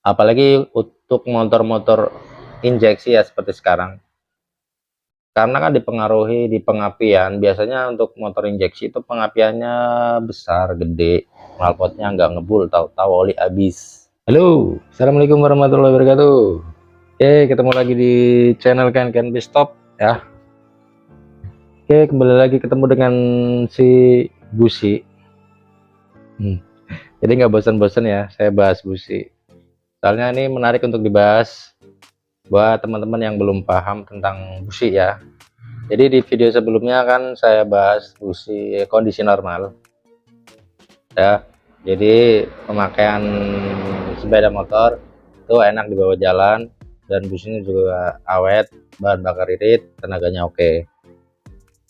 Apalagi untuk motor-motor injeksi ya seperti sekarang. Karena kan dipengaruhi di pengapian, biasanya untuk motor injeksi itu pengapiannya besar, gede, knalpotnya nggak ngebul, tahu-tahu oli habis. Halo, assalamualaikum warahmatullahi wabarakatuh. Oke, ketemu lagi di channel Can Be Stop ya. Oke, kembali lagi ketemu dengan si busi. Jadi nggak bosan-bosan ya, saya bahas busi. Soalnya ini menarik untuk dibahas buat teman-teman yang belum paham tentang busi ya. Jadi di video sebelumnya kan saya bahas busi kondisi normal ya. Jadi pemakaian sepeda motor itu enak dibawa jalan dan businya juga awet, bahan bakar irit, tenaganya oke.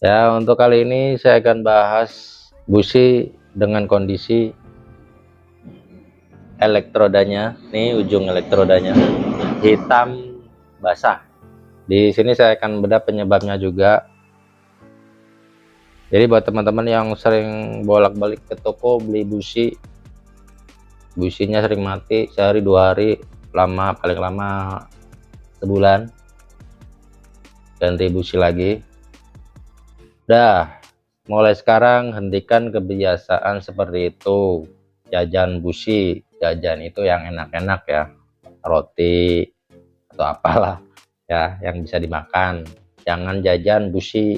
Ya, untuk kali ini saya akan bahas busi dengan kondisi elektrodanya. Nih ujung elektrodanya hitam basah. Di sini saya akan bedah penyebabnya juga. Jadi buat teman-teman yang sering bolak-balik ke toko beli busi, businya sering mati sehari 2 hari, paling lama sebulan, ganti busi lagi. Mulai sekarang hentikan kebiasaan seperti itu. Jajan busi, jajan itu yang enak-enak ya, roti atau apalah ya yang bisa dimakan, jangan jajan busi.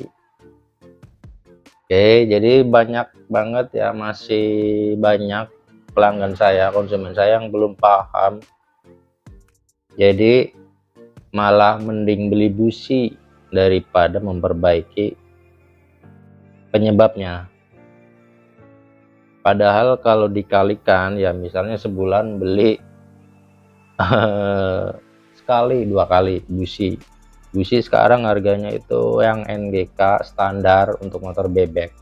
Oke, jadi banyak banget ya, masih banyak pelanggan saya, konsumen saya yang belum paham. Jadi malah mending beli busi daripada memperbaiki penyebabnya. Padahal kalau dikalikan ya, misalnya sebulan beli sekali 2 kali busi sekarang harganya itu yang NGK standar untuk motor bebek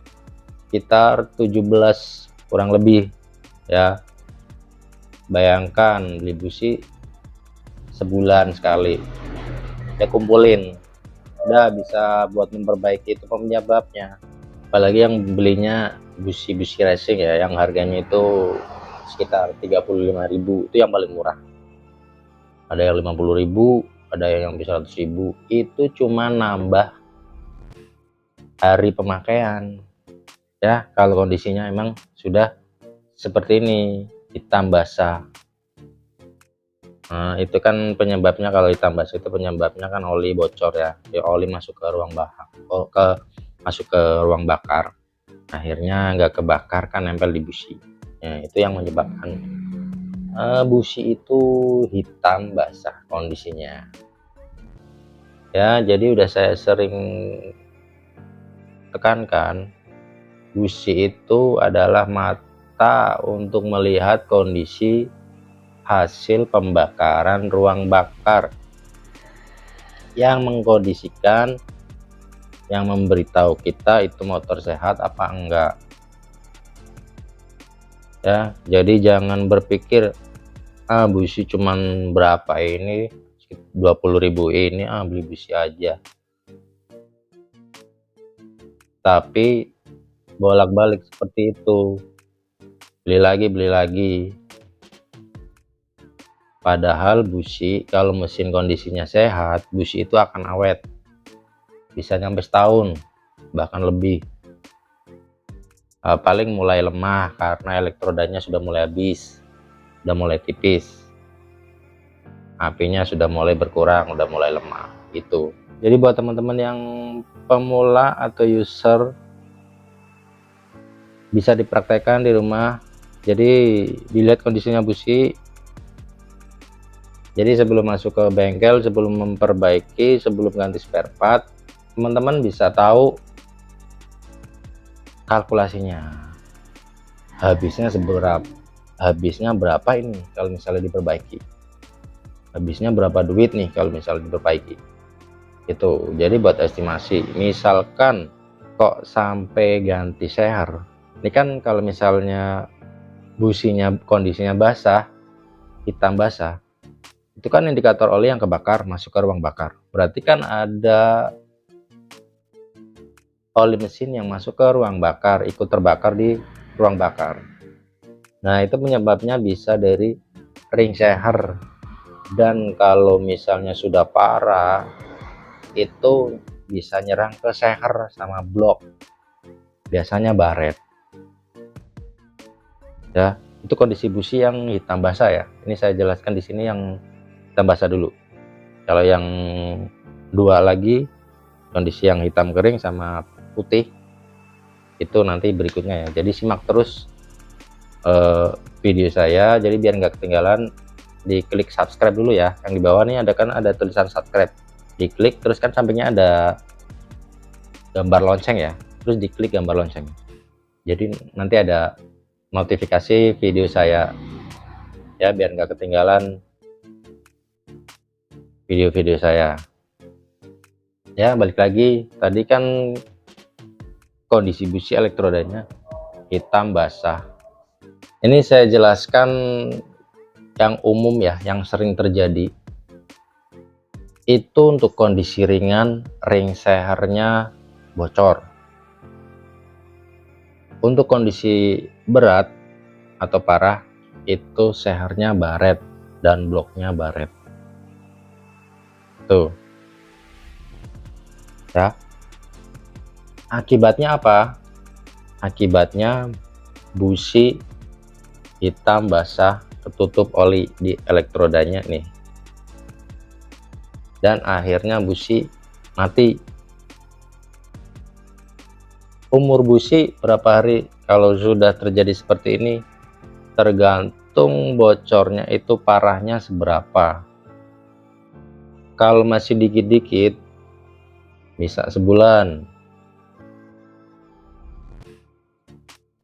sekitar 17 kurang lebih ya. Bayangkan beli busi sebulan sekali ya, kumpulin udah bisa buat memperbaiki itu penyebabnya. Apalagi yang belinya busi racing ya, yang harganya itu sekitar 35.000, itu yang paling murah. Ada yang 50.000, ada yang bisa 100.000. Itu cuma nambah hari pemakaian ya, kalau kondisinya emang sudah seperti ini, hitam basah. Nah, itu kan penyebabnya. Kalau hitam basah itu penyebabnya kan oli bocor ya, oli masuk ke ruang masuk ke ruang bakar, akhirnya nggak kebakar kan, nempel di busi. Nah, itu yang menyebabkan busi itu hitam basah kondisinya ya. Jadi udah saya sering tekankan, busi itu adalah mata untuk melihat kondisi hasil pembakaran ruang bakar, yang mengkondisikan, yang memberitahu kita itu motor sehat apa enggak ya. Jadi jangan berpikir busi cuman berapa ini, 20.000 ini, beli busi aja, tapi bolak-balik seperti itu, beli lagi. Padahal busi kalau mesin kondisinya sehat, busi itu akan awet, bisa nyampe setahun bahkan lebih. Paling mulai lemah karena elektrodanya sudah mulai habis, udah mulai tipis, apinya sudah mulai berkurang, udah mulai lemah itu. Jadi buat teman-teman yang pemula atau user, bisa dipraktekkan di rumah. Jadi dilihat kondisinya busi. Jadi sebelum masuk ke bengkel, sebelum memperbaiki, sebelum ganti spare part, teman-teman bisa tahu kalkulasinya, habisnya berapa ini kalau misalnya diperbaiki, habisnya berapa duit nih kalau misalnya diperbaiki itu. Jadi buat estimasi, misalkan kok sampai ganti seher, ini kan kalau misalnya businya kondisinya basah, hitam basah, itu kan indikator oli yang kebakar masuk ke ruang bakar, berarti kan ada oli mesin yang masuk ke ruang bakar, ikut terbakar di ruang bakar. Nah, itu penyebabnya bisa dari ring seher. Dan kalau misalnya sudah parah, itu bisa nyerang ke seher sama blok, biasanya baret ya. Itu kondisi busi yang hitam basah ya. Ini saya jelaskan di sini yang hitam basah dulu. Kalau yang dua lagi, kondisi yang hitam kering sama putih, itu nanti berikutnya ya. Jadi simak terus video saya, jadi biar nggak ketinggalan. Diklik subscribe dulu ya, yang di bawah nih ada tulisan subscribe, diklik, terus kan sampingnya ada gambar lonceng ya, terus diklik gambar lonceng, jadi nanti ada notifikasi video saya ya, biar nggak ketinggalan video-video saya ya. Balik lagi, tadi kan kondisi busi elektrodanya hitam basah. Ini saya jelaskan yang umum ya, yang sering terjadi itu untuk kondisi ringan, ring sehernya bocor. Untuk kondisi berat atau parah, itu sehernya baret dan bloknya baret tuh ya. Akibatnya apa? Akibatnya busi hitam basah, tertutup oli di elektrodanya nih, dan akhirnya busi mati. Umur busi berapa hari kalau sudah terjadi seperti ini? Tergantung bocornya itu parahnya seberapa. Kalau masih dikit-dikit bisa sebulan,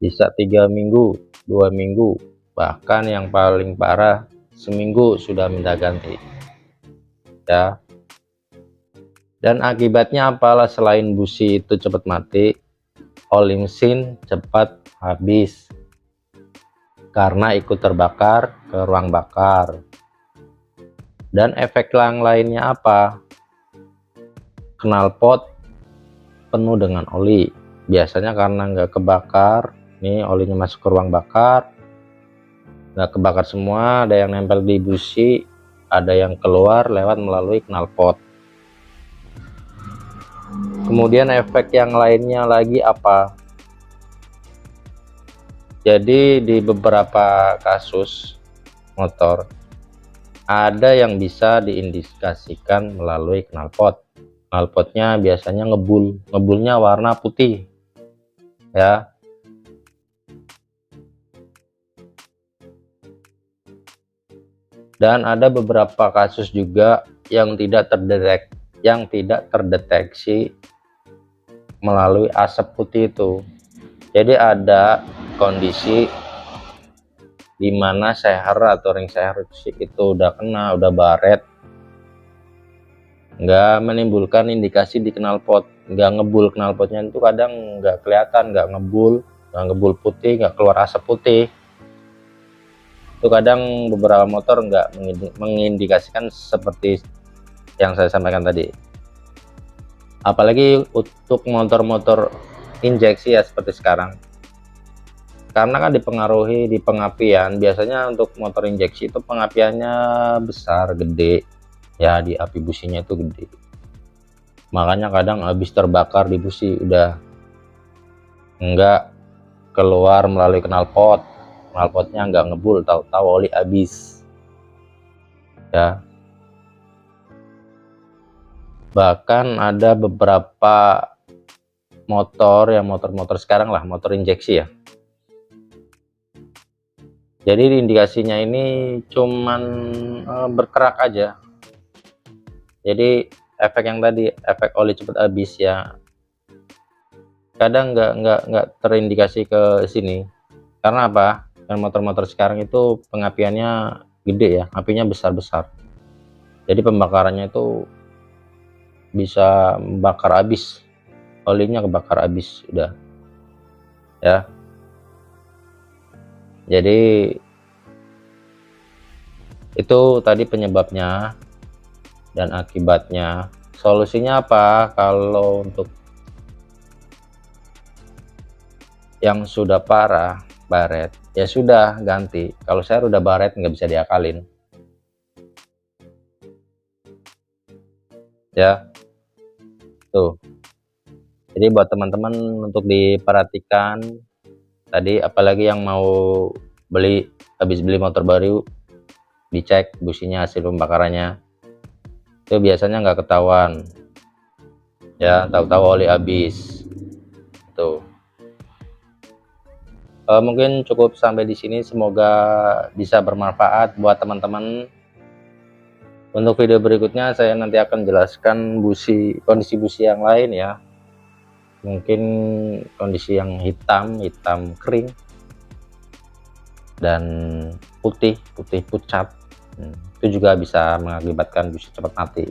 bisa 3 minggu, 2 minggu, bahkan yang paling parah seminggu sudah minta ganti ya. Dan akibatnya apalah selain busi itu cepat mati, oli mesin cepat habis karena ikut terbakar ke ruang bakar. Dan efek yang lainnya apa? Knalpot penuh dengan oli, biasanya karena nggak kebakar nih, olinya masuk ke ruang bakar, nggak kebakar semua, ada yang nempel di busi, ada yang keluar lewat melalui knalpot. Kemudian efek yang lainnya lagi apa? Jadi di beberapa kasus motor ada yang bisa diindikasikan melalui knalpot. Knalpotnya biasanya ngebulnya warna putih ya. Dan ada beberapa kasus juga yang tidak terdeteksi melalui asap putih itu. Jadi ada kondisi di mana seher atau ring seher itu udah kena, udah baret, nggak menimbulkan indikasi di knalpot, nggak ngebul, knalpotnya itu kadang nggak kelihatan, nggak ngebul putih, nggak keluar asap putih. Itu kadang beberapa motor nggak mengindikasikan seperti yang saya sampaikan tadi. Apalagi untuk motor-motor injeksi ya seperti sekarang, karena kan dipengaruhi di pengapian. Biasanya untuk motor injeksi itu pengapiannya besar, gede ya, di api businya itu gede, makanya kadang habis terbakar di busi udah enggak keluar melalui knalpot, knalpotnya nggak ngebul, tahu-tahu oli habis ya. Bahkan ada beberapa motor yang motor-motor sekarang lah, motor injeksi ya, jadi indikasinya ini cuman berkerak aja. Jadi efek yang tadi, efek oli cepat habis ya, kadang nggak terindikasi ke sini. Karena apa? Dan motor-motor sekarang itu pengapiannya gede ya, apinya besar-besar, jadi pembakarannya itu bisa membakar habis, olinya kebakar habis udah ya. Jadi itu tadi penyebabnya dan akibatnya. Solusinya apa? Kalau untuk yang sudah parah baret, ya sudah ganti. Kalau saya udah baret nggak bisa diakalin ya. Tuh, jadi buat teman-teman untuk diperhatikan tadi, apalagi yang mau habis beli motor baru, dicek businya, hasil pembakarannya itu biasanya nggak ketahuan ya, tahu-tahu oli habis tuh. Mungkin cukup sampai di sini, semoga bisa bermanfaat buat teman-teman. Untuk video berikutnya saya nanti akan jelaskan kondisi busi yang lain ya, mungkin kondisi yang hitam kering dan putih pucat. Itu juga bisa mengakibatkan busi cepat mati.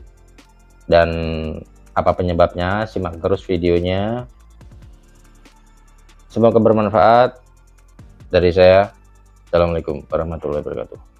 Dan apa penyebabnya, simak terus videonya. Semoga bermanfaat. Dari saya, assalamualaikum warahmatullahi wabarakatuh.